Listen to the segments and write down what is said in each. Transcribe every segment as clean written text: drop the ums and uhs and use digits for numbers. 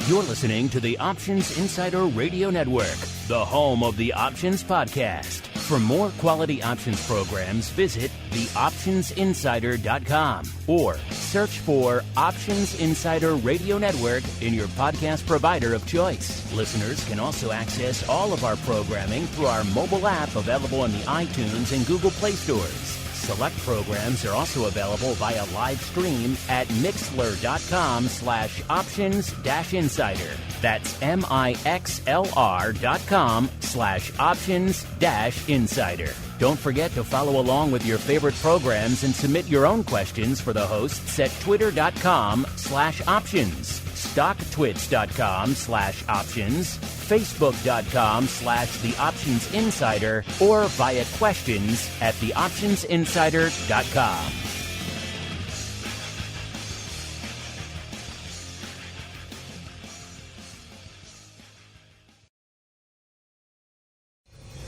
You're listening to the Options Insider Radio Network, the home of the Options Podcast. For more quality options programs, visit theoptionsinsider.com or search for Options Insider Radio Network in your podcast provider of choice. Listeners can also access all of our programming through our mobile app available in the iTunes and Google Play stores. Select programs are also available via live stream at mixlr.com/options-insider. That's mixlr.com/options-insider. Don't forget to follow along with your favorite programs and submit your own questions for the hosts at twitter.com/options, stocktwits.com/options, facebook.com/theoptionsinsider, or via questions at theoptionsinsider.com.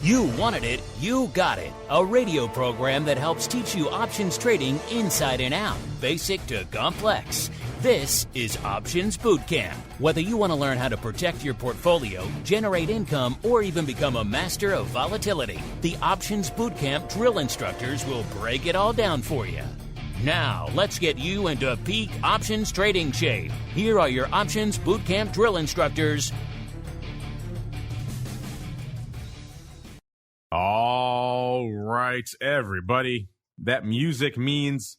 You wanted it, you got it. A radio program that helps teach you options trading inside and out, basic to complex. This is Options Bootcamp. Whether you want to learn how to protect your portfolio, generate income, or even become a master of volatility, the Options Bootcamp drill instructors will break it all down for you. Now, let's get you into peak options trading shape. Here are your Options Bootcamp drill instructors. All right, everybody. That music means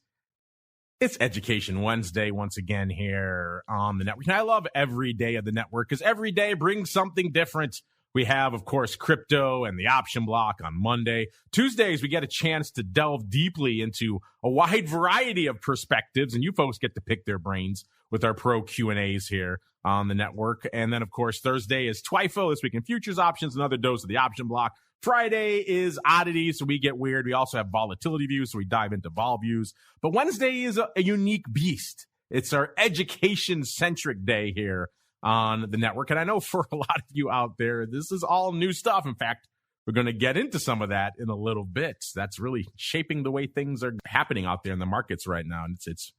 it's Education Wednesday once again here on the network. And I love every day of the network because every day brings something different. We have, of course, crypto and the option block on Monday. Tuesdays, we get a chance to delve deeply into a wide variety of perspectives, and you folks get to pick their brains with our pro Q&As here on the network. And then, of course, Thursday is TWIFO, This Week in Futures Options, another dose of the option block. Friday is oddities, so we get weird. We also have volatility views, so we dive into vol views. But Wednesday is a unique beast. It's our education-centric day here on the network. And I know for a lot of you out there, this is all new stuff. In fact, we're going to get into some of that in a little bit. That's really shaping the way things are happening out there in the markets right now. And it's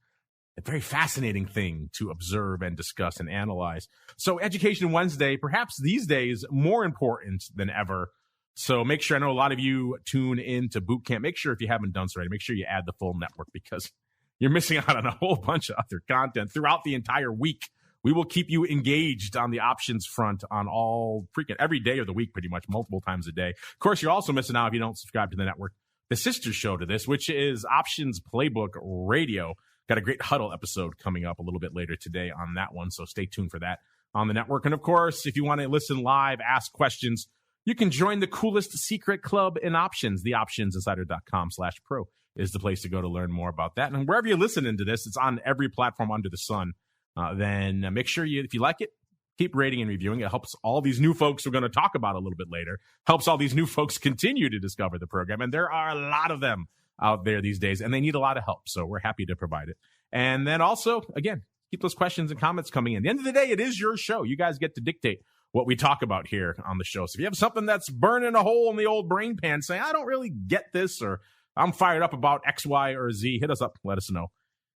a very fascinating thing to observe and discuss and analyze. So Education Wednesday, perhaps these days, more important than ever. So make sure, I know a lot of you tune in to boot camp. Make sure if you haven't done so already, make sure you add the full network because you're missing out on a whole bunch of other content throughout the entire week. We will keep you engaged on the options front on freaking every day of the week, pretty much multiple times a day. Of course, you're also missing out if you don't subscribe to the network, the sister show to this, which is Options Playbook Radio. Got a great huddle episode coming up a little bit later today on that one. So stay tuned for that on the network. And of course, if you want to listen live, ask questions, you can join the coolest secret club in options. TheOptionsInsider.com/pro is the place to go to learn more about that. And wherever you're listening to this, it's on every platform under the sun. Then make sure if you like it, keep rating and reviewing. It helps all these new folks we're going to talk about a little bit later. Helps all these new folks continue to discover the program. And there are a lot of them out there these days, and they need a lot of help. So we're happy to provide it. And then also, again, keep those questions and comments coming in. At the end of the day, it is your show. You guys get to dictate what we talk about here on the show. So if you have something that's burning a hole in the old brain pan saying, I don't really get this, or I'm fired up about X, Y, or Z, hit us up. Let us know.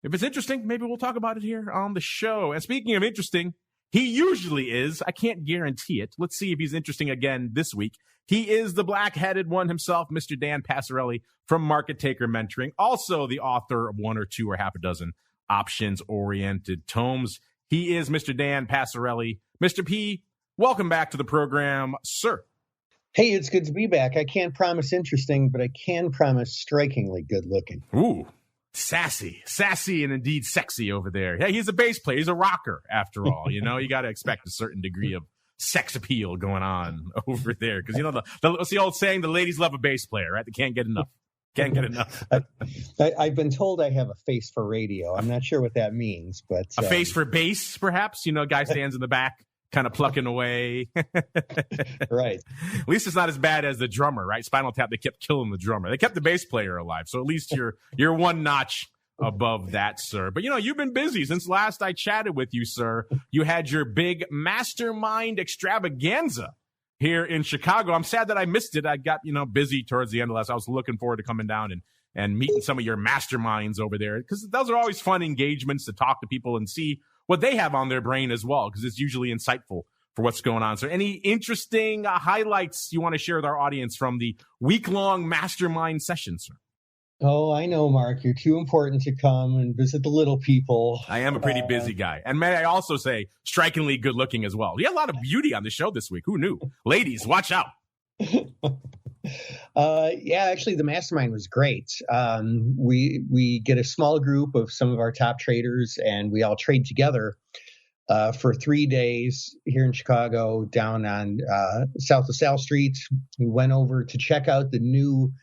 If it's interesting, maybe we'll talk about it here on the show. And speaking of interesting, he usually is. I can't guarantee it. Let's see if he's interesting again this week. He is the black-headed one himself, Mr. Dan Passarelli from Market Taker Mentoring, also the author of one or two or half a dozen options-oriented tomes. He is Mr. Dan Passarelli. Mr. P, welcome back to the program, sir. Hey, it's good to be back. I can't promise interesting, but I can promise strikingly good looking. Ooh, sassy and indeed sexy over there. Yeah, he's a bass player. He's a rocker, after all. You know, you got to expect a certain degree of sex appeal going on over there. Because, you know, what's the old saying? The ladies love a bass player, right? They can't get enough. Can't get enough. I've been told I have a face for radio. I'm not sure what that means, but... A face for bass, perhaps? You know, guy stands in the back, kind of plucking away. Right. At least it's not as bad as the drummer, right? Spinal Tap, they kept killing the drummer. They kept the bass player alive. So at least you're one notch above that, sir. But, you know, you've been busy since last I chatted with you, sir. You had your big mastermind extravaganza here in Chicago. I'm sad that I missed it. I got, busy towards the end of last. I was looking forward to coming down and meeting some of your masterminds over there, because those are always fun engagements to talk to people and see what they have on their brain as well, because it's usually insightful for what's going on. So any interesting highlights you want to share with our audience from the week-long mastermind session, sir? Oh, I know, Mark. You're too important to come and visit the little people. I am a pretty busy guy. And may I also say, strikingly good looking as well. You had a lot of beauty on the show this week. Who knew? Ladies, watch out. Yeah, actually, the mastermind was great. We get a small group of some of our top traders, and we all trade together for 3 days here in Chicago, down on south of South Street. We went over to check out the new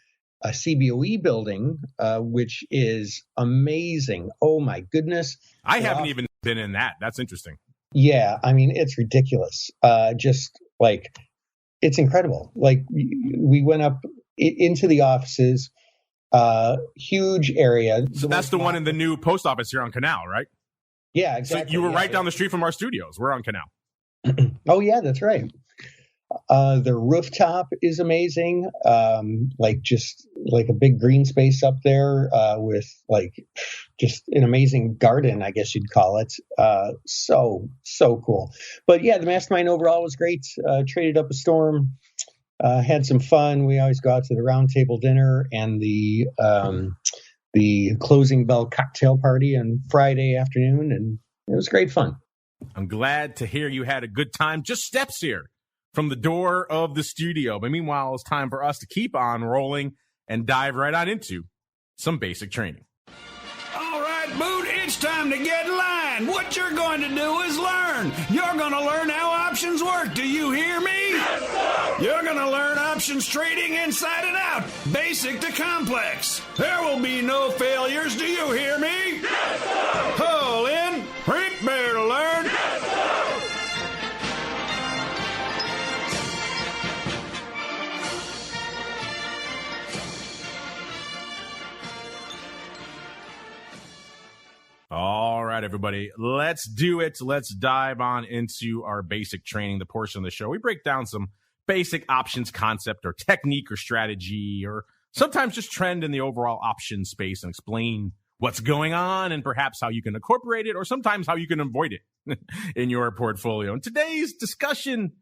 CBOE building, which is amazing. Oh, my goodness. I haven't even been in that. That's interesting. Yeah, I mean, it's ridiculous. Just like, it's incredible. Like, we went up into the offices, huge area. So that's the one in the new post office here on Canal, right? Yeah, exactly. So you were right down the street from our studios. We're on Canal. Oh, yeah, that's right. The rooftop is amazing. Like just like a big green space up there with like just an amazing garden, I guess you'd call it. So cool. But yeah, the mastermind overall was great. Traded up a storm, had some fun. We always go out to the round table dinner and the closing bell cocktail party on Friday afternoon, and it was great fun. I'm glad to hear you had a good time. Just steps here from the door of the studio. But meanwhile, it's time for us to keep on rolling and dive right on into some basic training. All right, Boot, it's time to get in line. What you're going to do is learn. You're going to learn how options work. Do you hear me? Yes, sir. You're going to learn options trading inside and out, basic to complex. There will be no failures. Do you hear me? Yes, sir. Pull in, print bear to learn. Yes, sir. All right, everybody, let's do it. Let's dive on into our basic training, the portion of the show. We break down some basic options concept or technique or strategy, or sometimes just trend in the overall option space, and explain what's going on and perhaps how you can incorporate it, or sometimes how you can avoid it in your portfolio. And today's discussion,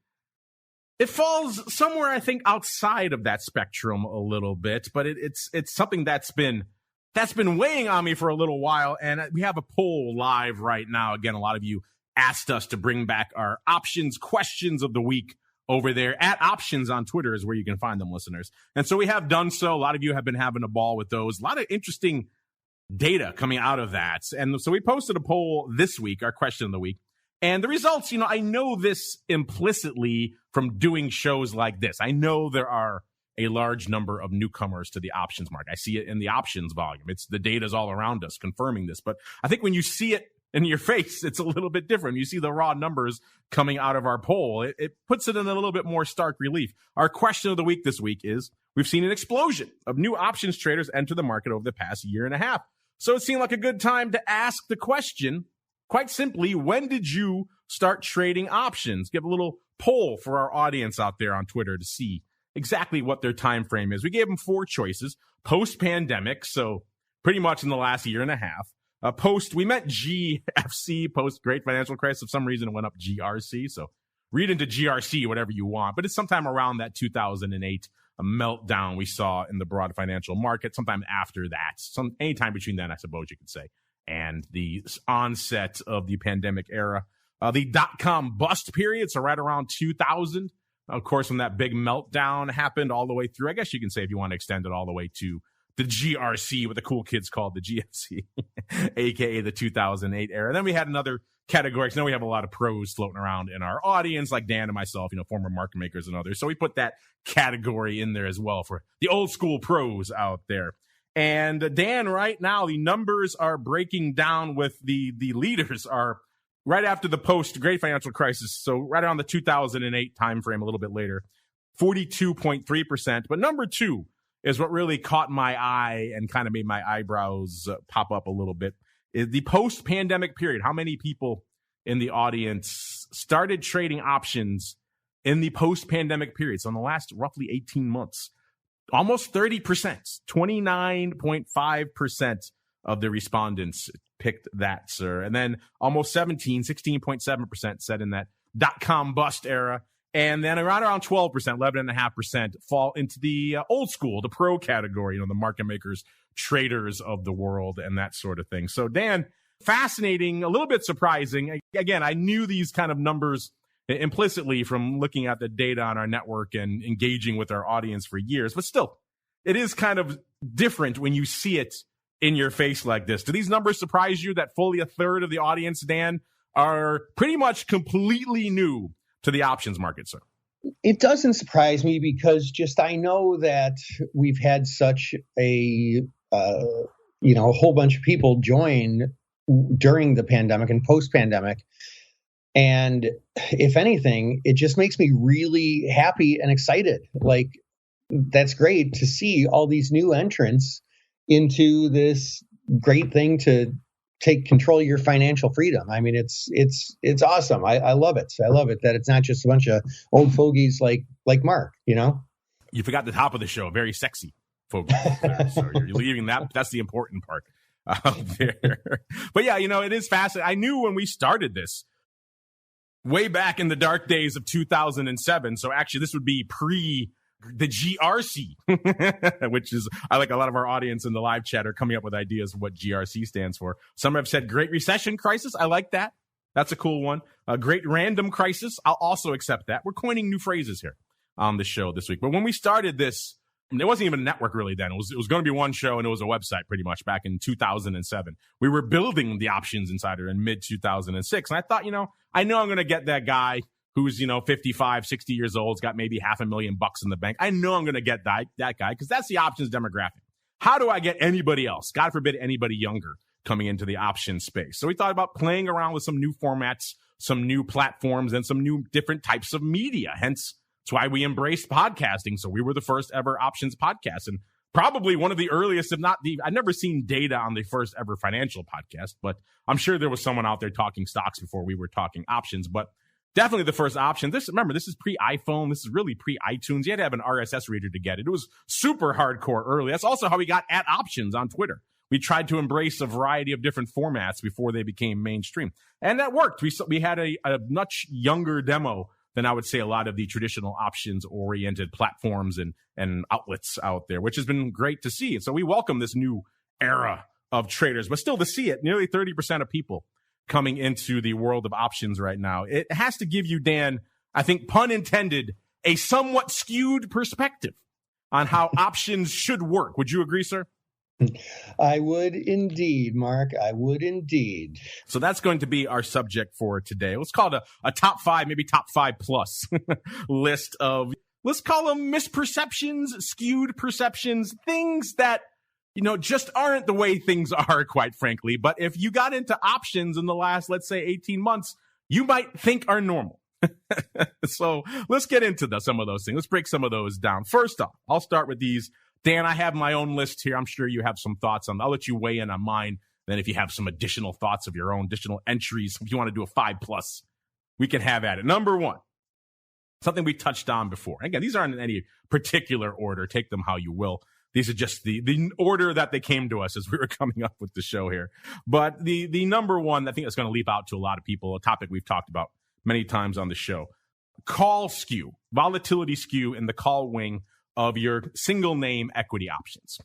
it falls somewhere, I think, outside of that spectrum a little bit, but it's something that's been weighing on me for a little while, and we have a poll live right now. Again, a lot of you asked us to bring back our options questions of the week over there. At Options on Twitter is where you can find them, listeners. And so we have done so. A lot of you have been having a ball with those. A lot of interesting data coming out of that. And so we posted a poll this week, our question of the week. And the results, I know this implicitly from doing shows like this. I know there are a large number of newcomers to the options market. I see it in the options volume. The data's all around us confirming this. But I think when you see it in your face, it's a little bit different. You see the raw numbers coming out of our poll. It puts it in a little bit more stark relief. Our question of the week this week is, we've seen an explosion of new options traders enter the market over the past year and a half. So it seemed like a good time to ask the question, quite simply, when did you start trading options? Give a little poll for our audience out there on Twitter to see exactly what their time frame is. We gave them 4 choices. Post-pandemic, so pretty much in the last year and a half. We meant GFC, post-Great Financial Crisis. For some reason, it went up GRC, so read into GRC whatever you want. But it's sometime around that 2008 meltdown we saw in the broad financial market, sometime after that. Anytime between then, I suppose you could say, and the onset of the pandemic era. The dot-com bust period, so right around 2000. Of course, when that big meltdown happened all the way through, I guess you can say if you want to extend it all the way to the GRC, what the cool kids called the GFC, aka the 2008 era. Then we had another category. So now we have a lot of pros floating around in our audience, like Dan and myself, former market makers and others. So we put that category in there as well for the old school pros out there. And Dan, right now, the numbers are breaking down with the leaders are right after the post-Great Financial Crisis, so right around the 2008 timeframe, a little bit later, 42.3%. But number 2 is what really caught my eye and kind of made my eyebrows pop up a little bit. Is the post-pandemic period. How many people in the audience started trading options in the post-pandemic period? So in the last roughly 18 months, almost 30%, 29.5% of the respondents picked that, sir. And then almost 16.7% said in that .com bust era. And then around 12%, 11.5% fall into the old school, the pro category, the market makers, traders of the world, and that sort of thing. So, Dan, fascinating, a little bit surprising. Again, I knew these kind of numbers implicitly from looking at the data on our network and engaging with our audience for years, but still, it is kind of different when you see it in your face like this. Do these numbers surprise you that fully a third of the audience, Dan, are pretty much completely new to the options market, sir? It doesn't surprise me because I know that we've had such a whole bunch of people join during the pandemic and post-pandemic. And if anything, it just makes me really happy and excited. Like, that's great to see all these new entrants into this great thing to take control of your financial freedom. I mean, it's awesome. I love it. I love it that it's not just a bunch of old fogies like Mark, You forgot the top of the show. Very sexy fogies. So you're leaving that. That's the important part out there. But yeah, it is fascinating. I knew when we started this way back in the dark days of 2007. So actually this would be pre the GRC, which is, I like a lot of our audience in the live chat are coming up with ideas of what GRC stands for. Some have said Great Recession Crisis. I like that. That's a cool one. A Great Random Crisis. I'll also accept that. We're coining new phrases here on the show this week. But when we started this, there wasn't even a network really then. It was going to be one show and it was a website pretty much back in 2007. We were building the Options Insider in mid 2006. And I thought, I know I'm going to get that guy who's, 55, 60 years old, has got maybe $500,000 in the bank. I know I'm going to get that guy because that's the options demographic. How do I get anybody else? God forbid anybody younger coming into the options space. So we thought about playing around with some new formats, some new platforms, and some new different types of media. Hence, that's why we embraced podcasting. So we were the first ever options podcast and probably one of the earliest, if not I've never seen data on the first ever financial podcast, but I'm sure there was someone out there talking stocks before we were talking options, but definitely the first option. Remember, this is pre-iPhone. This is really pre-iTunes. You had to have an RSS reader to get it. It was super hardcore early. That's also how we got at Options on Twitter. We tried to embrace a variety of different formats before they became mainstream. And that worked. We had a much younger demo than I would say a lot of the traditional options-oriented platforms and outlets out there, which has been great to see. And so we welcome this new era of traders, but still to see it, nearly 30% of people coming into the world of options right now. It has to give you, Dan, I think, pun intended, a somewhat skewed perspective on how options should work. Would you agree, sir? I would indeed, Mark. I would indeed. So that's going to be our subject for today. Let's call it a top 5, maybe top 5 plus list of, let's call them misperceptions, skewed perceptions, things that just aren't the way things are, quite frankly. But if you got into options in the last, let's say, 18 months, you might think are normal. So let's get into some of those things. Let's break some of those down. First off, I'll start with these. Dan, I have my own list here. I'm sure you have some thoughts on them. I'll let you weigh in on mine. Then if you have some additional thoughts of your own, additional entries, if you want to do a 5 plus, we can have at it. Number 1, something we touched on before. Again, these aren't in any particular order. Take them how you will. These are just the order that they came to us as we were coming up with the show here. But the number 1, I think that's going to leap out to a lot of people, a topic we've talked about many times on the show. Call skew, volatility skew in the call wing of your single name equity options.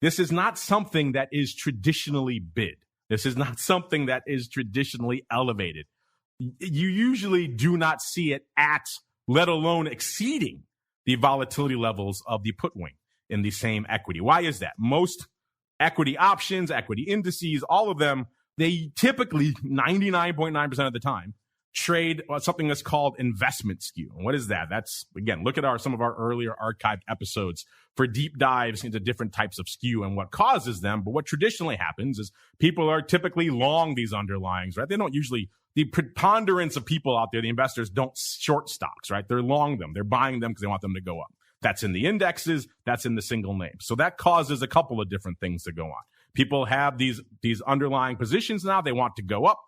This is not something that is traditionally bid. This is not something that is traditionally elevated. You usually do not see it at, let alone exceeding, the volatility levels of the put wing in the same equity. Why is that? Most equity options, equity indices, all of them, they typically 99.9% of the time trade something that's called investment skew. And what is that? That's, again, look at some of our earlier archived episodes for deep dives into different types of skew and what causes them. But what traditionally happens is people are typically long these underlyings, right? They don't usually, the preponderance of people out there, the investors, don't short stocks, right? They're long them. They're buying them because they want them to go up. That's in the indexes. That's in the single name. So that causes a couple of different things to go on. People have these underlying positions now. They want to go up.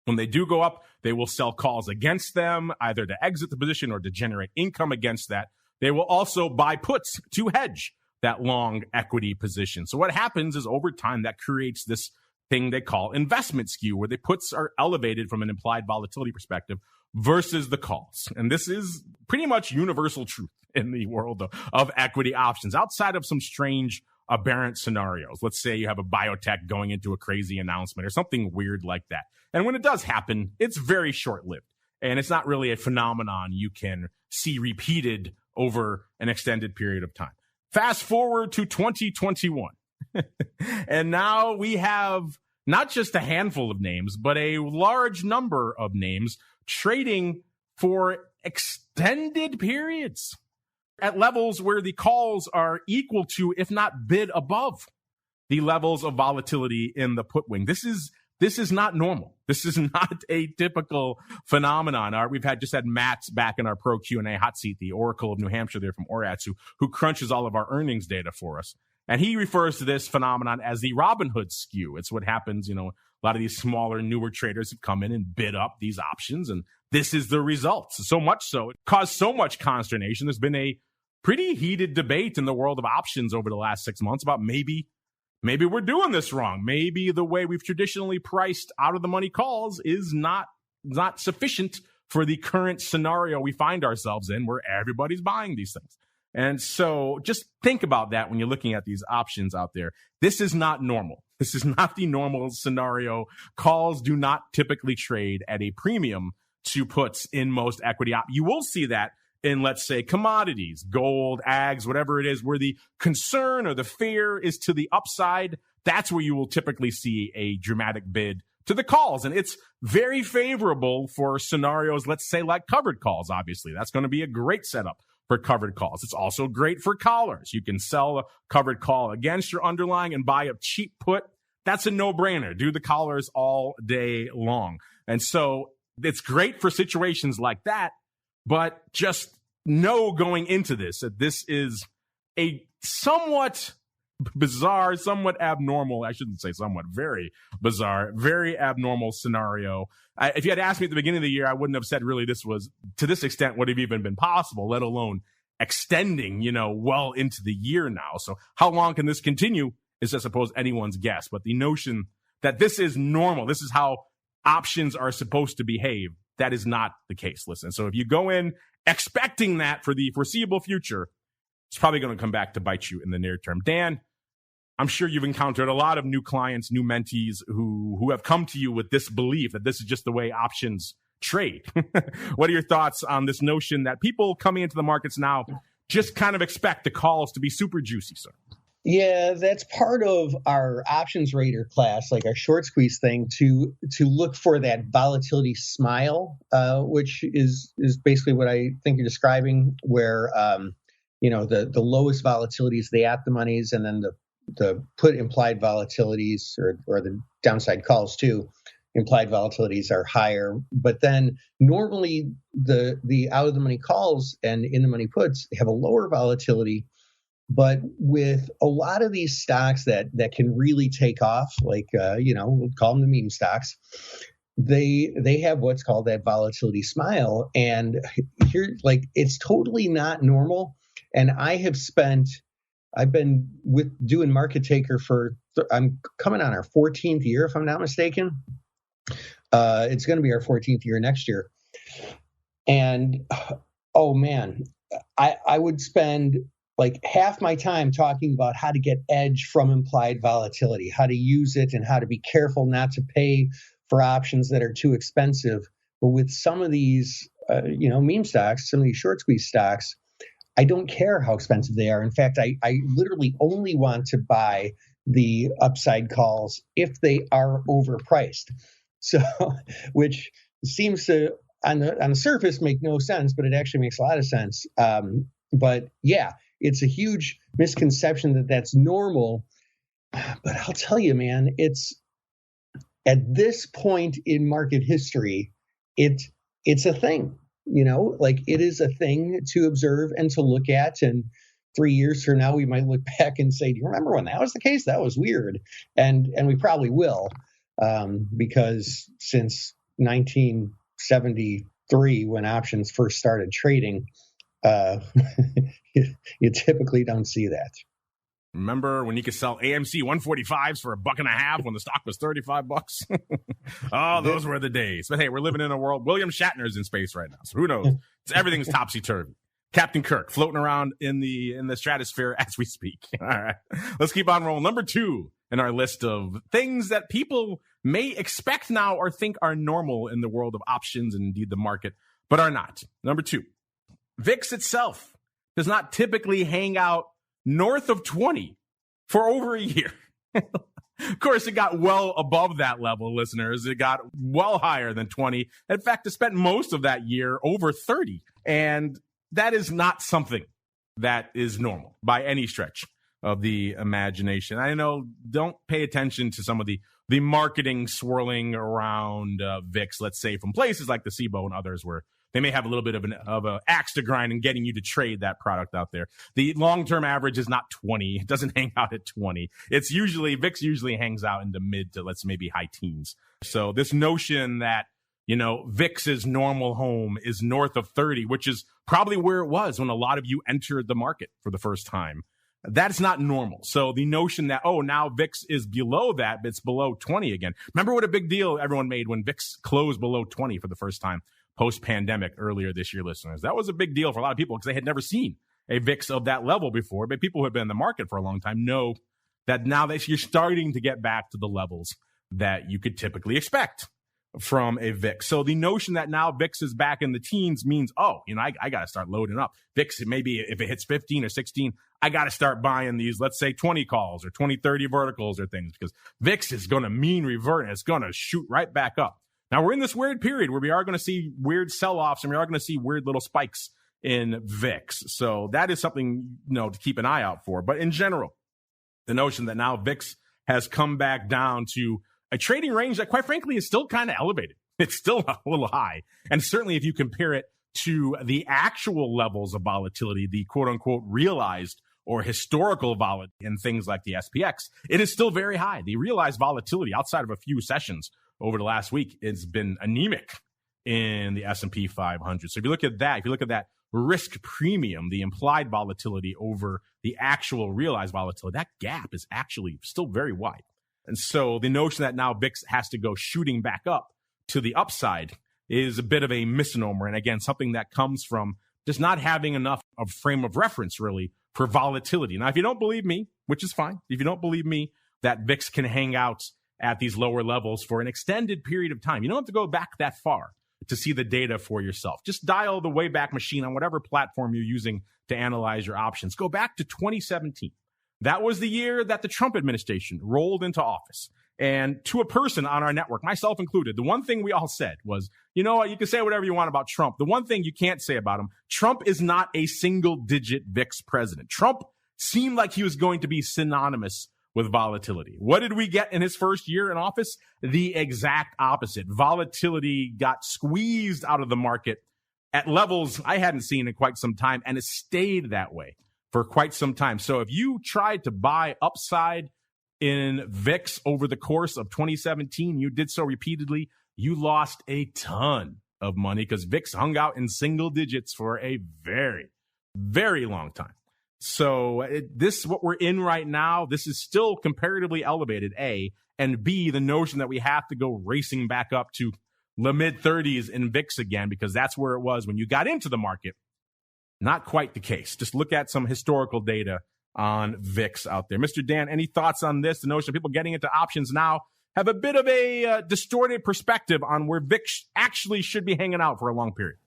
When they do go up, they will sell calls against them, either to exit the position or to generate income against that. They will also buy puts to hedge that long equity position. So what happens is over time that creates this thing they call investment skew, where the puts are elevated from an implied volatility perspective versus the calls. And this is pretty much universal truth in the world of equity options, outside of some strange aberrant scenarios. Let's say you have a biotech going into a crazy announcement or something weird like that. And when it does happen, it's very short-lived. And it's not really a phenomenon you can see repeated over an extended period of time. Fast forward to 2021. And now we have not just a handful of names, but a large number of names trading for extended periods at levels where the calls are equal to, if not bid above, the levels of volatility in the put wing. This is not normal. This is not a typical phenomenon. We've just had Matt back in our pro Q&A hot seat, the Oracle of New Hampshire there from Orats, who crunches all of our earnings data for us. And he refers to this phenomenon as the Robinhood skew. It's what happens, a lot of these smaller, newer traders have come in and bid up these options, and this is the result. So much so, it caused so much consternation. There's been a pretty heated debate in the world of options over the last 6 months about maybe we're doing this wrong. Maybe the way we've traditionally priced out of the money calls is not sufficient for the current scenario we find ourselves in, where everybody's buying these things. And so just think about that when you're looking at these options out there. This is not normal. This is not the normal scenario. Calls do not typically trade at a premium to puts in most equity You will see that in, let's say, commodities, gold, ags, whatever it is, where the concern or the fear is to the upside. That's where you will typically see a dramatic bid to the calls. And it's very favorable for scenarios, let's say, like covered calls, obviously. That's going to be a great setup for covered calls. It's also great for collars. You can sell a covered call against your underlying and buy a cheap put. That's a no-brainer. Do the collars all day long. And so it's great for situations like that, but just know going into this that this is a somewhat bizarre, somewhat abnormal, I shouldn't say somewhat, very bizarre, very abnormal scenario. If you had asked me at the beginning of the year, I wouldn't have said really this was, to this extent, would have even been possible, let alone extending, well into the year now. So how long can this continue is, I suppose, anyone's guess. But the notion that this is normal, this is how options are supposed to behave, that is not the case. Listen, so if you go in expecting that for the foreseeable future, it's probably going to come back to bite you in the near term. Dan, I'm sure you've encountered a lot of new clients, new mentees who have come to you with this belief that this is just the way options trade. What are your thoughts on this notion that people coming into the markets now just kind of expect the calls to be super juicy, sir? Yeah, that's part of our options rater class, like our short squeeze thing, to look for that volatility smile, which is basically what I think you're describing, where the lowest volatility is the at the monies, and then the put implied volatilities or the downside calls too, implied volatilities are higher. But then normally the out of the money calls and in the money puts have a lower volatility. But with a lot of these stocks that can really take off, like we'll call them the meme stocks, they have what's called that volatility smile. And here, like, it's totally not normal. And I've been doing Market Taker I'm coming on our 14th year, if I'm not mistaken. It's going to be our 14th year next year. And, oh man, I would spend like half my time talking about how to get edge from implied volatility, how to use it, and how to be careful not to pay for options that are too expensive. But with some of these, meme stocks, some of these short squeeze stocks, I don't care how expensive they are. In fact, I literally only want to buy the upside calls if they are overpriced. So, which seems to, on the surface, make no sense, but it actually makes a lot of sense. But yeah, it's a huge misconception that that's normal. But I'll tell you, man, it's at this point in market history, it's a thing. It is a thing to observe and to look at. And 3 years from now, we might look back and say, do you remember when that was the case? That was weird. And we probably will, because since 1973, when options first started trading, you typically don't see that. Remember when you could sell AMC 145s for $1.50 when the stock was $35? Oh, those were the days. But hey, we're living in a world. William Shatner's in space right now, so who knows? Everything's topsy-turvy. Captain Kirk floating around in the stratosphere as we speak. All right, let's keep on rolling. Number 2 in our list of things that people may expect now or think are normal in the world of options and indeed the market, but are not. Number 2, VIX itself does not typically hang out north of 20 for over a year. Of course, it got well above that level, listeners. It got well higher than 20. In fact, it spent most of that year over 30. And that is not something that is normal by any stretch of the imagination. I know, don't pay attention to some of the marketing swirling around VIX, let's say, from places like the SIBO and others where they may have a little bit of an axe to grind in getting you to trade that product out there. The long-term average is not 20. It doesn't hang out at 20. VIX usually hangs out in the mid to let's maybe high teens. So this notion that, VIX's normal home is north of 30, which is probably where it was when a lot of you entered the market for the first time. That's not normal. So the notion that, now VIX is below that, but it's below 20 again. Remember what a big deal everyone made when VIX closed below 20 for the first time post-pandemic earlier this year, listeners. That was a big deal for a lot of people because they had never seen a VIX of that level before. But people who have been in the market for a long time know that now that you're starting to get back to the levels that you could typically expect from a VIX. So the notion that now VIX is back in the teens means, I got to start loading up. VIX, maybe if it hits 15 or 16, I got to start buying these, let's say 20 calls or 20, 30 verticals or things because VIX is going to mean revert and it's going to shoot right back up. Now, we're in this weird period where we are going to see weird sell-offs and we are going to see weird little spikes in VIX. So that is something, to keep an eye out for. But in general, the notion that now VIX has come back down to a trading range that, quite frankly, is still kind of elevated. It's still a little high. And certainly if you compare it to the actual levels of volatility, the quote-unquote realized or historical volatility in things like the SPX, it is still very high. The realized volatility outside of a few sessions over the last week, it's been anemic in the S&P 500. So if you look at that risk premium, the implied volatility over the actual realized volatility, that gap is actually still very wide. And so the notion that now VIX has to go shooting back up to the upside is a bit of a misnomer. And again, something that comes from just not having enough of frame of reference, really, for volatility. Now, if you don't believe me, which is fine, if you don't believe me that VIX can hang out at these lower levels for an extended period of time, you don't have to go back that far to see the data for yourself. Just dial the Wayback Machine on whatever platform you're using to analyze your options. Go back to 2017. That was the year that the Trump administration rolled into office. And to a person on our network, myself included, the one thing we all said was, you know what, you can say whatever you want about Trump. The one thing you can't say about him, Trump is not a single-digit VIX president. Trump seemed like he was going to be synonymous with volatility. What did we get in his first year in office? The exact opposite. Volatility got squeezed out of the market at levels I hadn't seen in quite some time, and it stayed that way for quite some time. So if you tried to buy upside in VIX over the course of 2017, you did so repeatedly, you lost a ton of money because VIX hung out in single digits for a very, very long time. So this, what we're in right now, this is still comparatively elevated, A, and B, the notion that we have to go racing back up to the mid-30s in VIX again, because that's where it was when you got into the market. Not quite the case. Just look at some historical data on VIX out there. Mr. Dan, any thoughts on this? The notion of people getting into options now have a bit of a distorted perspective on where VIX actually should be hanging out for a long period.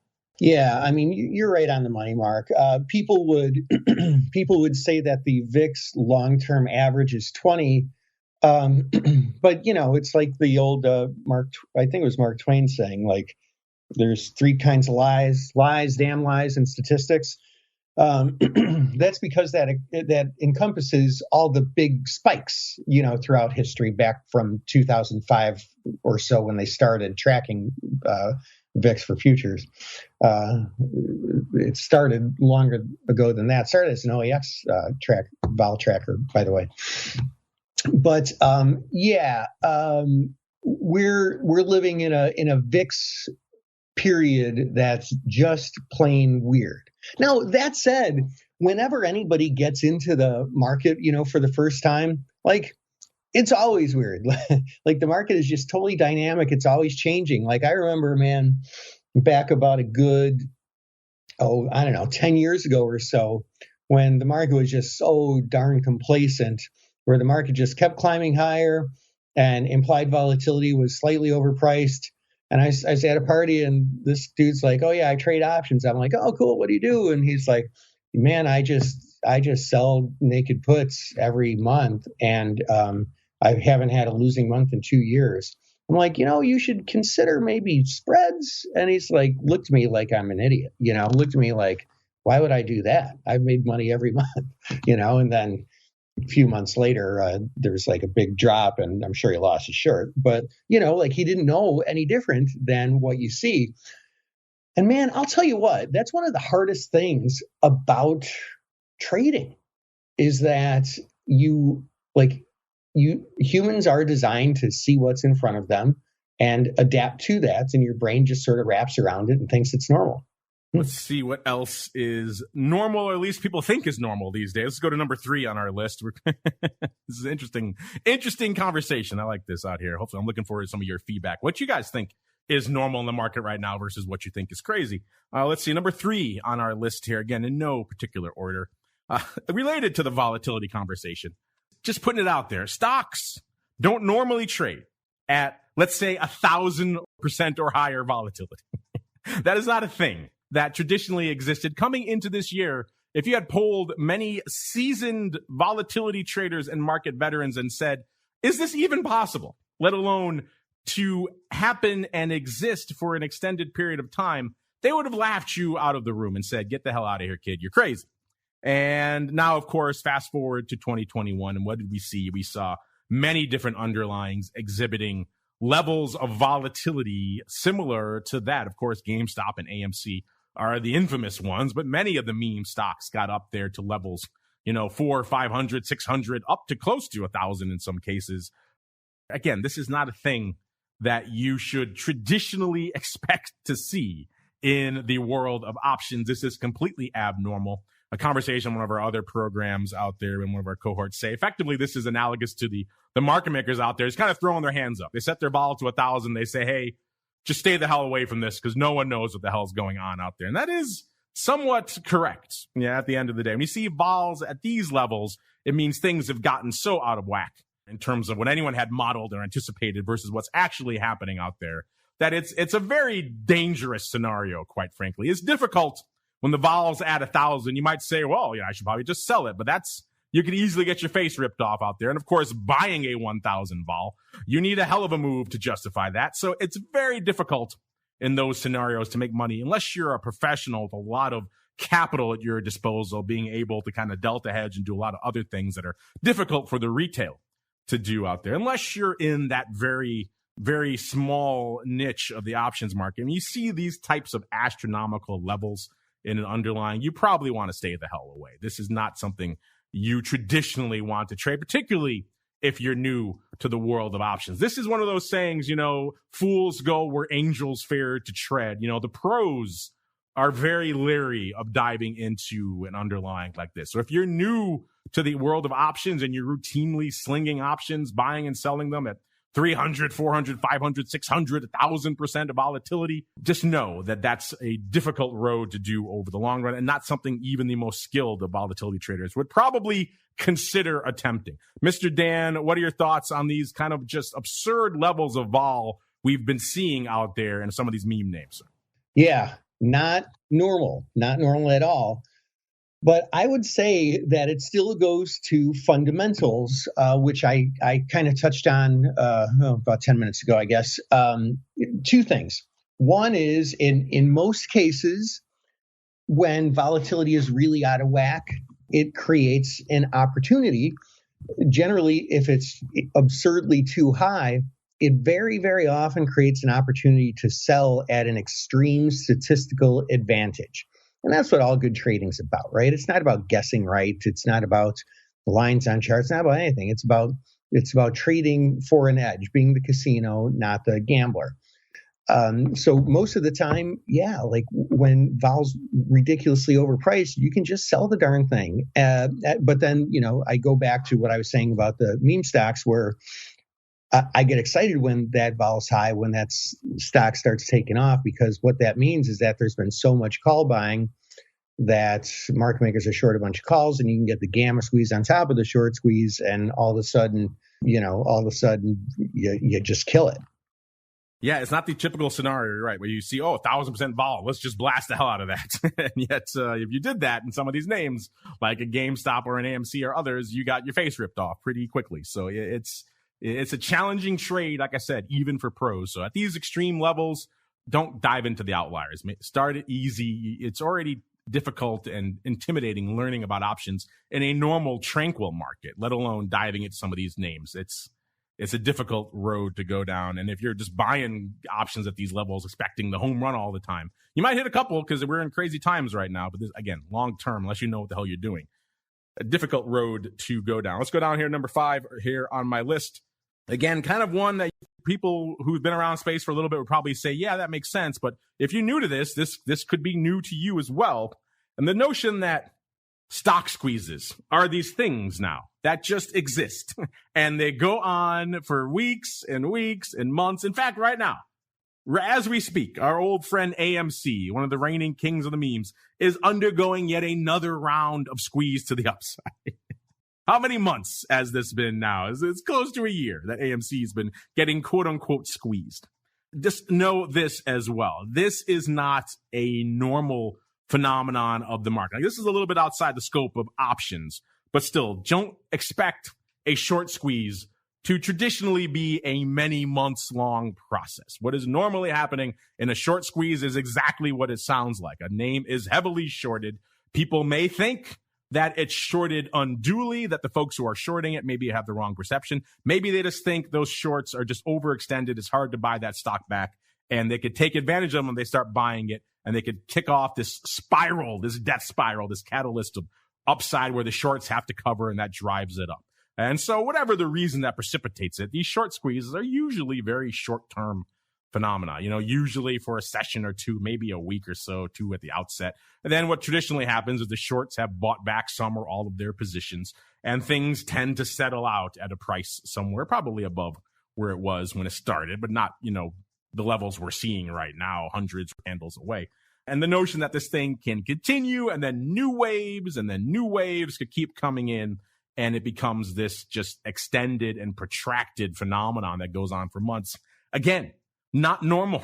Yeah, I mean, you're right on the money, Mark. People would say that the VIX long-term average is 20, but it's like the old Mark. I think it was Mark Twain saying, like, there's three kinds of lies, damn lies, and statistics. That's because that encompasses all the big spikes, throughout history, back from 2005 or so when they started tracking VIX for futures. It started longer ago than that. It started as an OEX vol tracker, by the way. But we're living in a VIX period that's just plain weird. Now, that said, whenever anybody gets into the market, for the first time, like, it's always weird. Like, the market is just totally dynamic. It's always changing. Like, I remember, man, back about a good, 10 years ago or so, when the market was just so darn complacent, where the market just kept climbing higher and implied volatility was slightly overpriced. And I was at a party and this dude's like, "Oh yeah, I trade options." I'm like, "Oh cool, what do you do?" And he's like, "Man, I just sell naked puts every month, and I haven't had a losing month in 2 years." I'm like, "You should consider maybe spreads." And he's like, looked at me like I'm an idiot, looked at me like, "Why would I do that? I've made money every month," and then a few months later, there's like a big drop, and I'm sure he lost his shirt. But, like, he didn't know any different than what you see. And man, I'll tell you what, that's one of the hardest things about trading is that humans are designed to see what's in front of them and adapt to that. And your brain just sort of wraps around it and thinks it's normal. Let's see what else is normal, or at least people think is normal these days. Let's go to number 3 on our list. This is an interesting conversation. I like this out here. Hopefully, I'm looking forward to some of your feedback. What you guys think is normal in the market right now versus what you think is crazy. Let's see, number 3 on our list here, again, in no particular order, related to the volatility conversation. Just putting it out there. Stocks don't normally trade at, let's say, 1,000% or higher volatility. That is not a thing that traditionally existed. Coming into this year, if you had polled many seasoned volatility traders and market veterans and said, is this even possible, let alone to happen and exist for an extended period of time, they would have laughed you out of the room and said, get the hell out of here, kid, you're crazy. And now, of course, fast forward to 2021, and what did we see? We saw many different underlyings exhibiting levels of volatility similar to that. Of course, GameStop and AMC are the infamous ones, but many of the meme stocks got up there to levels, 400, 500, 600, up to close to 1,000 in some cases. Again, this is not a thing that you should traditionally expect to see in the world of options. This is completely abnormal. A conversation on one of our other programs out there in one of our cohorts say, effectively, this is analogous to the market makers out there. It's kind of throwing their hands up. They set their vol to 1,000. They say, hey, just stay the hell away from this because no one knows what the hell is going on out there. And that is somewhat correct. Yeah, at the end of the day, when you see vols at these levels, it means things have gotten so out of whack in terms of what anyone had modeled or anticipated versus what's actually happening out there, that it's a very dangerous scenario, quite frankly. It's difficult when the vol's at 1,000. You might say, well, I should probably just sell it. But you could easily get your face ripped off out there. And of course, buying a 1,000 vol, you need a hell of a move to justify that. So it's very difficult in those scenarios to make money unless you're a professional with a lot of capital at your disposal, being able to kind of delta hedge and do a lot of other things that are difficult for the retail to do out there. Unless you're in that very, very small niche of the options market. And you see these types of astronomical levels in an underlying, you probably want to stay the hell away. This is not something you traditionally want to trade, particularly if you're new to the world of options. This is one of those sayings, fools go where angels fear to tread. The pros are very leery of diving into an underlying like this. So if you're new to the world of options and you're routinely slinging options, buying and selling them at 300, 400, 500, 600, 1,000% of volatility, just know that that's a difficult road to do over the long run and not something even the most skilled of volatility traders would probably consider attempting. Mr. Dan, what are your thoughts on these kind of just absurd levels of vol we've been seeing out there in some of these meme names? Yeah, not normal at all. But I would say that it still goes to fundamentals, which I kind of touched on about 10 minutes ago, I guess. Two things. One is in most cases, when volatility is really out of whack, it creates an opportunity. Generally, if it's absurdly too high, it very, very often creates an opportunity to sell at an extreme statistical advantage. And that's what all good trading is about, right? It's not about guessing right. It's not about lines on charts. It's not about anything. It's about trading for an edge, being the casino, not the gambler. So most of the time, yeah, like when vol's ridiculously overpriced, you can just sell the darn thing. But then, I go back to what I was saying about the meme stocks, where I get excited when that vol's high, when that stock starts taking off, because what that means is that there's been so much call buying that market makers are short a bunch of calls, and you can get the gamma squeeze on top of the short squeeze, and all of a sudden you just kill it. Yeah, it's not the typical scenario, right, where you see, 1,000% vol, let's just blast the hell out of that. And yet, if you did that in some of these names, like a GameStop or an AMC or others, you got your face ripped off pretty quickly. So it's a challenging trade, like I said, even for pros. So at these extreme levels, don't dive into the outliers. Start it easy. It's already difficult and intimidating learning about options in a normal, tranquil market, let alone diving into some of these names. It's a difficult road to go down. And if you're just buying options at these levels, expecting the home run all the time, you might hit a couple because we're in crazy times right now. But this, again, long term, unless you know what the hell you're doing, a difficult road to go down. Let's go down here. Number 5 here on my list. Again, kind of one that people who've been around space for a little bit would probably say, yeah, that makes sense. But if you're new to this could be new to you as well. And the notion that stock squeezes are these things now that just exist, and they go on for weeks and weeks and months. In fact, right now, as we speak, our old friend AMC, one of the reigning kings of the memes, is undergoing yet another round of squeeze to the upside. How many months has this been now? It's close to a year that AMC has been getting quote unquote squeezed. Just know this as well. This is not a normal phenomenon of the market. Like, this is a little bit outside the scope of options, but still, don't expect a short squeeze to traditionally be a many months long process. What is normally happening in a short squeeze is exactly what it sounds like. A name is heavily shorted. People may think that it's shorted unduly, that the folks who are shorting it maybe have the wrong perception. Maybe they just think those shorts are just overextended. It's hard to buy that stock back, and they could take advantage of them when they start buying it, and they could kick off this spiral, this death spiral, this catalyst of upside where the shorts have to cover, and that drives it up. And so whatever the reason that precipitates it, these short squeezes are usually very short-term phenomena, usually for a session or two, maybe a week or so, two at the outset. And then what traditionally happens is the shorts have bought back some or all of their positions, and things tend to settle out at a price somewhere probably above where it was when it started, but not, the levels we're seeing right now, hundreds of candles away. And the notion that this thing can continue, and then new waves could keep coming in, and it becomes this just extended and protracted phenomenon that goes on for months. Again, not normal.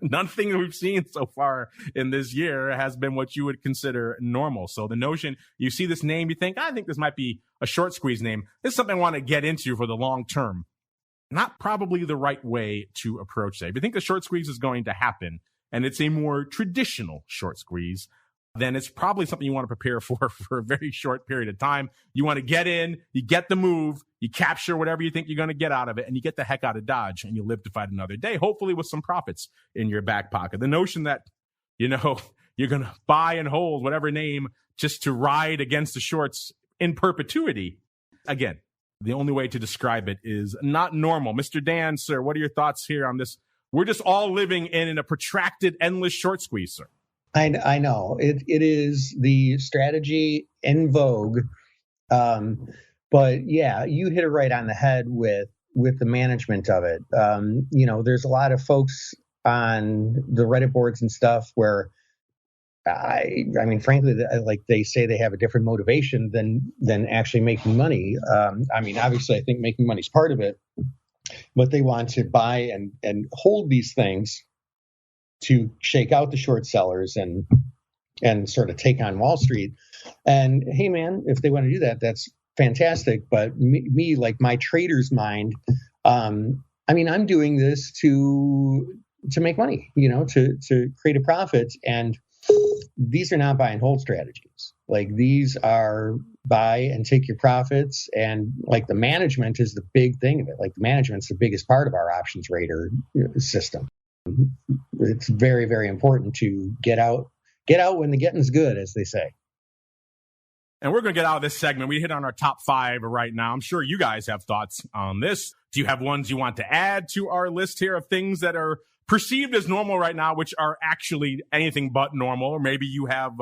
Nothing we've seen so far in this year has been what you would consider normal. So the notion, you see this name, you think, I think this might be a short squeeze name. This is something I want to get into for the long term. Not probably the right way to approach that. If you think the short squeeze is going to happen, and it's a more traditional short squeeze, then it's probably something you want to prepare for a very short period of time. You want to get in, you get the move, you capture whatever you think you're going to get out of it, and you get the heck out of Dodge, and you live to fight another day, hopefully with some profits in your back pocket. The notion that, you're going to buy and hold whatever name just to ride against the shorts in perpetuity, again, the only way to describe it is not normal. Mr. Dan, sir, what are your thoughts here on this? We're just all living in a protracted, endless short squeeze, sir. I know it is the strategy in vogue. But yeah, you hit it right on the head with the management of it. There's a lot of folks on the Reddit boards and stuff where I mean, frankly, like they say they have a different motivation than actually making money. Obviously, I think making money is part of it, but they want to buy and hold these things to shake out the short sellers and sort of take on Wall Street. And hey, man, if they want to do that, that's fantastic. But me, like my trader's mind, I'm doing this to make money, to create a profit. And these are not buy and hold strategies. Like these are buy and take your profits. And like the management is the big thing of it. Like the management's the biggest part of our options rater system. It's very, very important to get out when the getting's good, as they say. And we're going to get out of this segment. We hit on our top 5 right now. I'm sure you guys have thoughts on this. Do you have ones you want to add to our list here of things that are perceived as normal right now, which are actually anything but normal, or maybe you have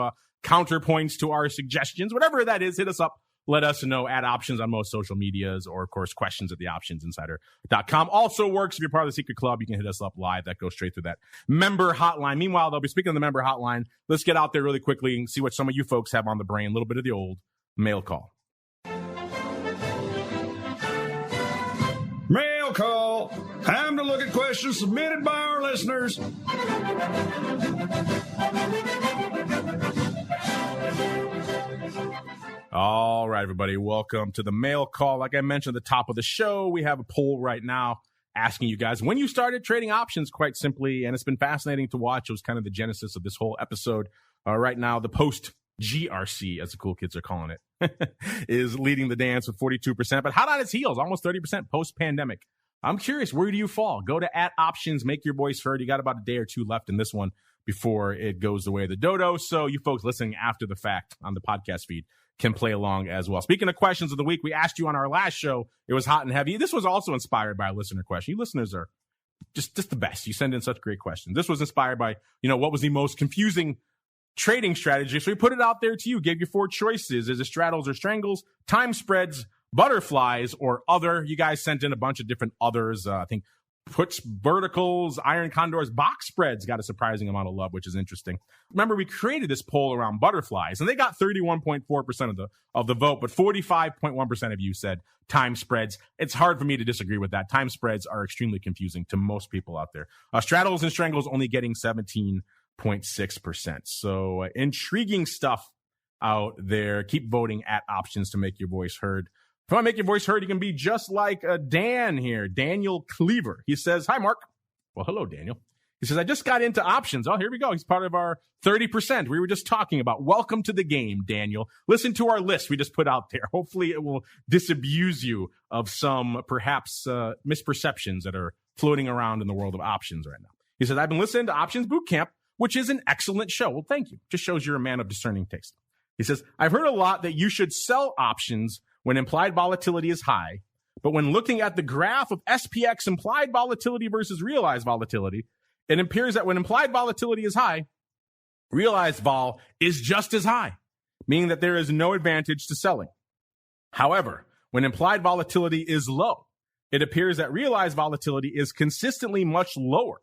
counterpoints to our suggestions, whatever that is, hit us up. Let us know at Options on most social medias, or, of course, questions at theoptionsinsider.com. Also works if you're part of the secret club. You can hit us up live. That goes straight through that member hotline. Meanwhile, they'll be speaking of the member hotline. Let's get out there really quickly and see what some of you folks have on the brain. A little bit of the old mail call. Mail call. Time to look at questions submitted by our listeners. All right, everybody. Welcome to the mail call. Like I mentioned at the top of the show, we have a poll right now asking you guys when you started trading options, quite simply. And it's been fascinating to watch. It was kind of the genesis of this whole episode. Right now, the post GRC, as the cool kids are calling it, is leading the dance with 42%, but hot on its heels, almost 30% post-pandemic. I'm curious, where do you fall? Go to @options, make your voice heard. You got about a day or two left in this one before it goes the way of the dodo. So you folks listening after the fact on the podcast feed can play along as well. Speaking of questions of the week, we asked you on our last show. It was hot and heavy. This was also inspired by a listener question. You listeners are just the best. You send in such great questions. This was inspired by, what was the most confusing trading strategy. So we put it out there to you, gave you 4 choices. Is it straddles or strangles, time spreads, butterflies, or other? You guys sent in a bunch of different others. I think puts, verticals, iron condors, box spreads got a surprising amount of love, which is interesting. Remember, we created this poll around butterflies, and they got 31.4% of the vote, but 45.1% of you said time spreads. It's hard for me to disagree with that. Time spreads are extremely confusing to most people out there. Straddles and strangles only getting 17.6%. So intriguing stuff out there. Keep voting at Options to make your voice heard. If you want to make your voice heard, you can be just like Dan here, Daniel Cleaver. He says, hi, Mark. Well, hello, Daniel. He says, I just got into options. Oh, here we go. He's part of our 30% we were just talking about. Welcome to the game, Daniel. Listen to our list we just put out there. Hopefully it will disabuse you of some perhaps misperceptions that are floating around in the world of options right now. He says, I've been listening to Options Boot Camp, which is an excellent show. Well, thank you. Just shows you're a man of discerning taste. He says, I've heard a lot that you should sell options when implied volatility is high, but when looking at the graph of SPX implied volatility versus realized volatility, it appears that when implied volatility is high, realized vol is just as high, meaning that there is no advantage to selling. However, when implied volatility is low, it appears that realized volatility is consistently much lower,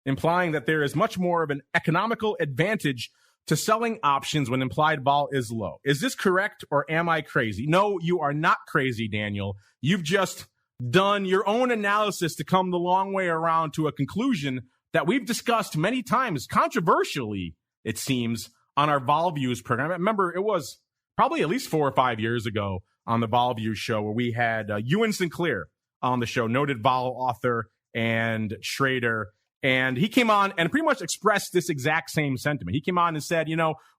implying that there is much more of an economical advantage to selling options when implied vol is low. Is this correct, or am I crazy? No, you are not crazy, Daniel. You've just done your own analysis to come the long way around to a conclusion that we've discussed many times, controversially, it seems, on our Vol Views program. Remember, it was probably at least 4 or 5 years ago on the Vol Views show where we had Ewan Sinclair on the show, noted vol author and trader. And he came on and pretty much expressed this exact same sentiment. He came on and said,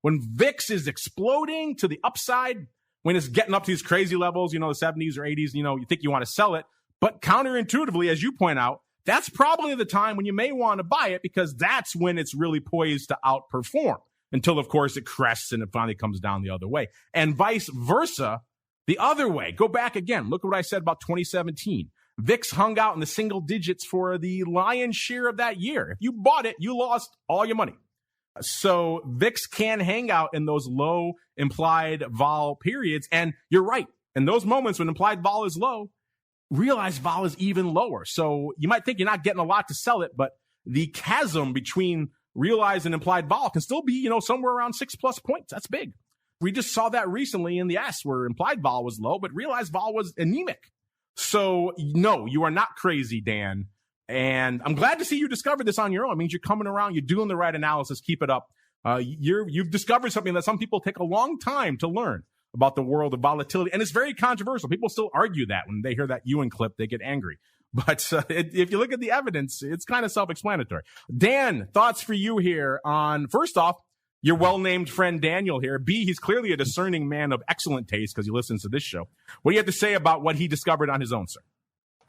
when VIX is exploding to the upside, when it's getting up to these crazy levels, the 70s or 80s, you think you want to sell it. But counterintuitively, as you point out, that's probably the time when you may want to buy it, because that's when it's really poised to outperform until, of course, it crests and it finally comes down the other way. And vice versa, the other way. Go back again. Look at what I said about 2017. VIX hung out in the single digits for the lion's share of that year. If you bought it, you lost all your money. So VIX can hang out in those low implied vol periods. And you're right. In those moments when implied vol is low, realized vol is even lower. So you might think you're not getting a lot to sell it, but the chasm between realized and implied vol can still be, somewhere around 6+ points. That's big. We just saw that recently in the S, where implied vol was low, but realized vol was anemic. So, no, you are not crazy, Dan. And I'm glad to see you discovered this on your own. It means you're coming around. You're doing the right analysis. Keep it up. You've discovered something that some people take a long time to learn about the world of volatility. And it's very controversial. People still argue that when they hear that Ewan clip, they get angry. But if you look at the evidence, it's kind of self-explanatory. Dan, thoughts for you here on, first off, your well-named friend Daniel here. B, he's clearly a discerning man of excellent taste because he listens to this show. What do you have to say about what he discovered on his own, sir?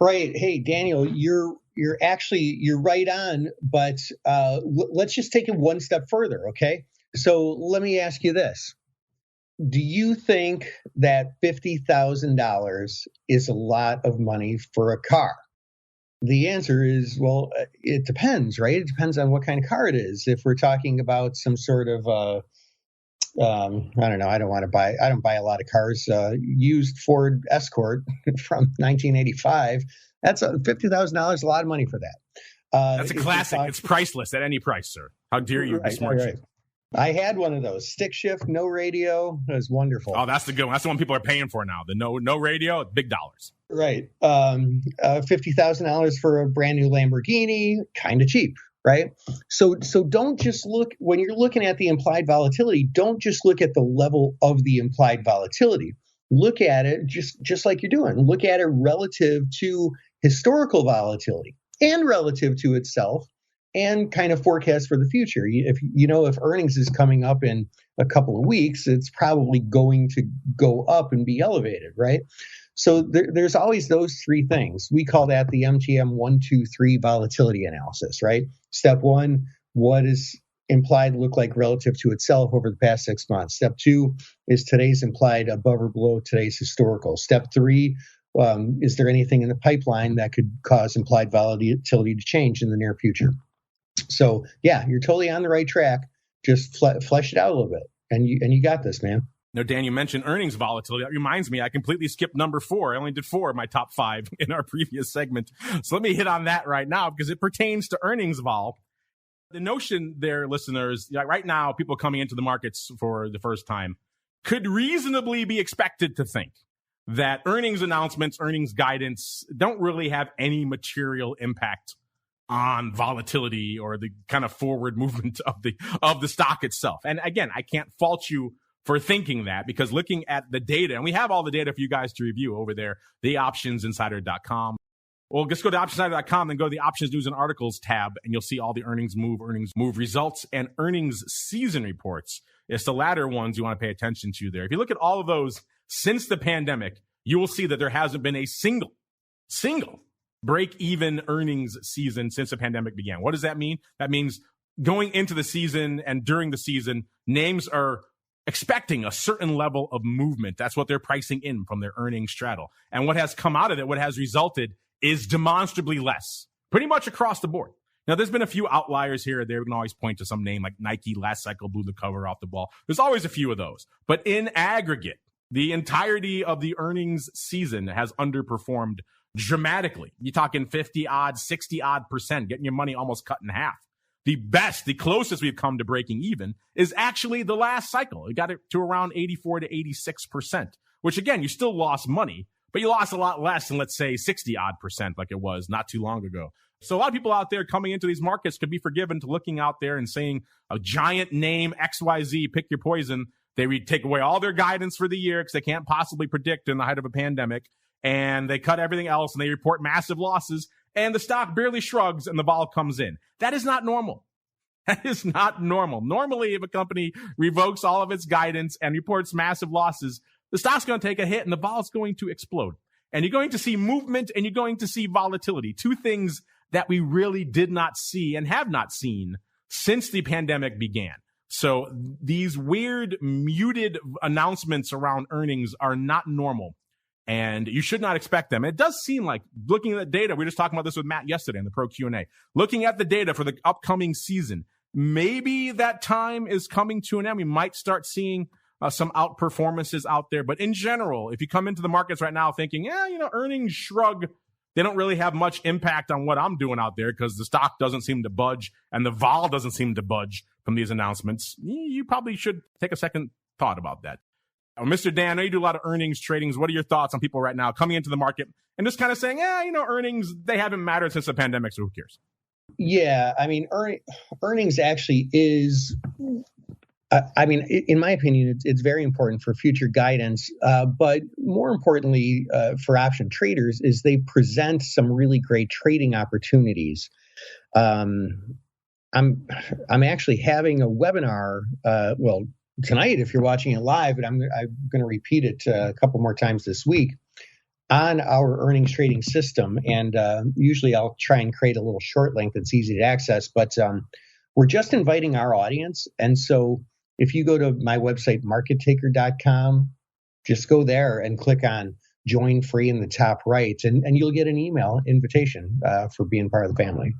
Right. Hey, Daniel, you're right on, but let's just take it one step further, okay? So let me ask you this. Do you think that $50,000 is a lot of money for a car? The answer is, well, it depends, right? It depends on what kind of car it is. If we're talking about some sort of, I don't know, I don't buy a lot of cars. Used Ford Escort from 1985. That's $50,000, a lot of money for that. That's a classic. It's priceless at any price, sir. How dare you be smart? Right. I had one of those. Stick shift, no radio. It was wonderful. Oh, that's the good one. That's the one people are paying for now. The no radio, big dollars. Right. $50,000 for a brand new Lamborghini, kind of cheap, right? So don't just look, when you're looking at the implied volatility, don't just look at the level of the implied volatility. Look at it just like you're doing. Look at it relative to historical volatility and relative to itself, and kind of forecast for the future. If earnings is coming up in a couple of weeks, it's probably going to go up and be elevated, right? So there's always those three things. We call that the MTM 1, 2, 3 volatility analysis, right? Step one, what is implied look like relative to itself over the past 6 months? Step two, is today's implied above or below today's historical? Step three, is there anything in the pipeline that could cause implied volatility to change in the near future? So yeah, you're totally on the right track. Just flesh it out a little bit, and you got this, man. No, Dan, you mentioned earnings volatility. That reminds me, I completely skipped number 4. I only did 4 of my top 5 in our previous segment. So let me hit on that right now because it pertains to earnings vol. The notion there, listeners, right now, people coming into the markets for the first time could reasonably be expected to think that earnings announcements, earnings guidance don't really have any material impact on volatility or the kind of forward movement of the stock itself. And again, I can't fault you for thinking that, because looking at the data, and we have all the data for you guys to review over there, theoptionsinsider.com. Well, just go to optionsinsider.com and go to the options news and articles tab, and you'll see all the earnings move results, and earnings season reports. It's the latter ones you want to pay attention to there. If you look at all of those since the pandemic, you will see that there hasn't been a single break-even earnings season since the pandemic began. What does that mean? That means going into the season and during the season, names are expecting a certain level of movement. That's what they're pricing in from their earnings straddle. And what has come out of it, what has resulted, is demonstrably less, pretty much across the board. Now, there's been a few outliers here or there. We can always point to some name like Nike last cycle blew the cover off the ball. There's always a few of those. But in aggregate, the entirety of the earnings season has underperformed dramatically. You're talking 50-odd, 60-odd%, getting your money almost cut in half. The closest we've come to breaking even is actually the last cycle. We got it to around 84 to 86%, which again, you still lost money, but you lost a lot less than, let's say, 60-odd% like it was not too long ago. So a lot of people out there coming into these markets could be forgiven to looking out there and saying a giant name, XYZ, pick your poison. They take away all their guidance for the year because they can't possibly predict in the height of a pandemic. And they cut everything else and they report massive losses, and the stock barely shrugs and the vol comes in. That is not normal. That is not normal. Normally, if a company revokes all of its guidance and reports massive losses, the stock's going to take a hit and the vol is going to explode. And you're going to see movement and you're going to see volatility. Two things that we really did not see and have not seen since the pandemic began. So these weird, muted announcements around earnings are not normal, and you should not expect them. It does seem like, looking at the data, we were just talking about this with Matt yesterday in the Pro Q&A, looking at the data for the upcoming season, maybe that time is coming to an end. We might start seeing some outperformances out there. But in general, if you come into the markets right now thinking, earnings shrug, they don't really have much impact on what I'm doing out there because the stock doesn't seem to budge and the vol doesn't seem to budge from these announcements, you probably should take a second thought about that. Mr. Dan, I know you do a lot of earnings tradings. What are your thoughts on people right now coming into the market and just kind of saying, earnings, they haven't mattered since the pandemic, so who cares? Yeah, I mean, earnings actually is, in my opinion, it's very important for future guidance. But more importantly, for option traders, is they present some really great trading opportunities. I'm actually having a webinar, tonight if you're watching it live, but I'm going to repeat it a couple more times this week on our earnings trading system. And usually I'll try and create a little short link that's easy to access, but we're just inviting our audience. And so if you go to my website, markettaker.com, just go there and click on join free in the top right, and you'll get an email invitation for being part of the family.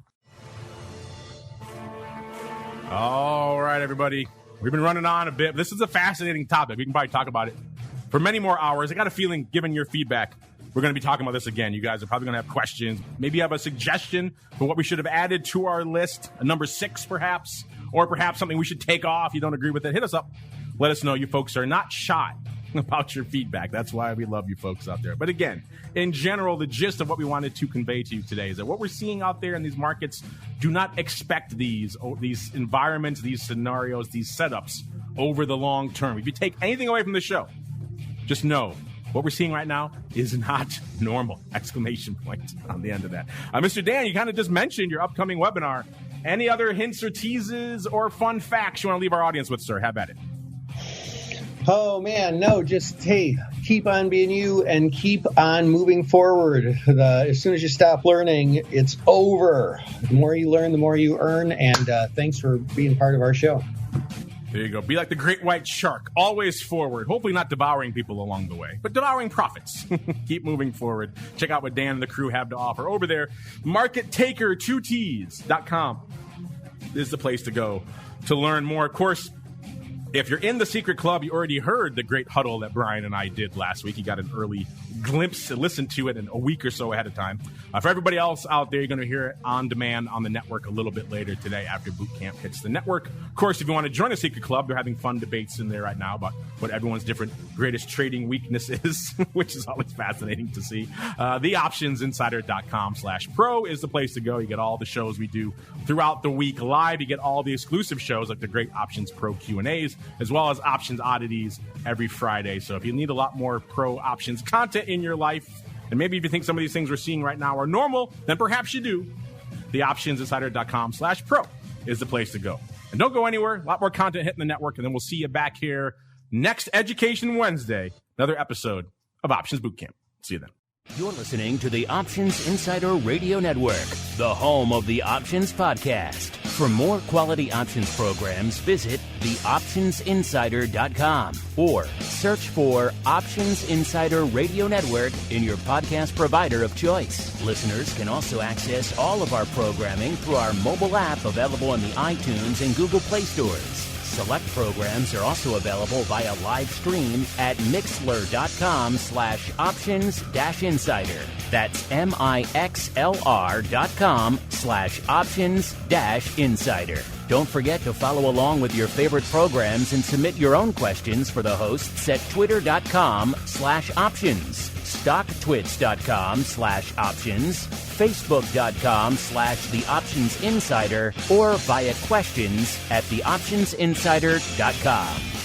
All right, everybody. We've been running on a bit. This is a fascinating topic. We can probably talk about it for many more hours. I got a feeling, given your feedback, we're going to be talking about this again. You guys are probably going to have questions. Maybe you have a suggestion for what we should have added to our list, a number 6 perhaps, or perhaps something we should take off. You don't agree with it, hit us up. Let us know. You folks are not shy about your feedback. That's why we love you folks out there. But again, in general, the gist of what we wanted to convey to you today is that what we're seeing out there in these markets, do not expect these environments, these scenarios, these setups over the long term. If you take anything away from the show, just know what we're seeing right now is not normal! Exclamation point on the end of that. Mr. Dan, you kind of just mentioned your upcoming webinar. Any other hints or teases or fun facts you want to leave our audience with, sir? Have at it. Oh, man, no, just, hey, keep on being you and keep on moving forward. As soon as you stop learning, it's over. The more you learn, the more you earn, and thanks for being part of our show. There you go. Be like the great white shark, always forward, hopefully not devouring people along the way, but devouring profits. Keep moving forward. Check out what Dan and the crew have to offer over there. MarketTaker2Ts.com is the place to go to learn more. Of course, if you're in the secret club, you already heard the great huddle that Brian and I did last week. You got an early glimpse to listen to it in a week or so ahead of time. For everybody else out there, you're going to hear it on demand on the network a little bit later today after boot camp hits the network. Of course, if you want to join a secret club, they're having fun debates in there right now about what everyone's different greatest trading weakness is, which is always fascinating to see. TheOptionsInsider.com/pro is the place to go. You get all the shows we do throughout the week live. You get all the exclusive shows like the great Options Pro Q&As, as well as Options Oddities every Friday. So if you need a lot more pro options content in your life, and maybe if you think some of these things we're seeing right now are normal, then perhaps you do, TheOptionsInsider.com/pro is the place to go. And don't go anywhere. A lot more content hitting the network, and then we'll see you back here next Education Wednesday, another episode of Options Bootcamp. See you then. You're listening to the Options Insider Radio Network, the home of the Options Podcast. For more quality options programs, visit theoptionsinsider.com or search for Options Insider Radio Network in your podcast provider of choice. Listeners can also access all of our programming through our mobile app available in the iTunes and Google Play stores. Select programs are also available via live stream at mixlr.com/options-insider. That's mixlr.com/options-insider. Don't forget to follow along with your favorite programs and submit your own questions for the hosts at twitter.com/options, stocktwits.com/options, facebook.com/theoptionsinsider, or via questions at theoptionsinsider.com.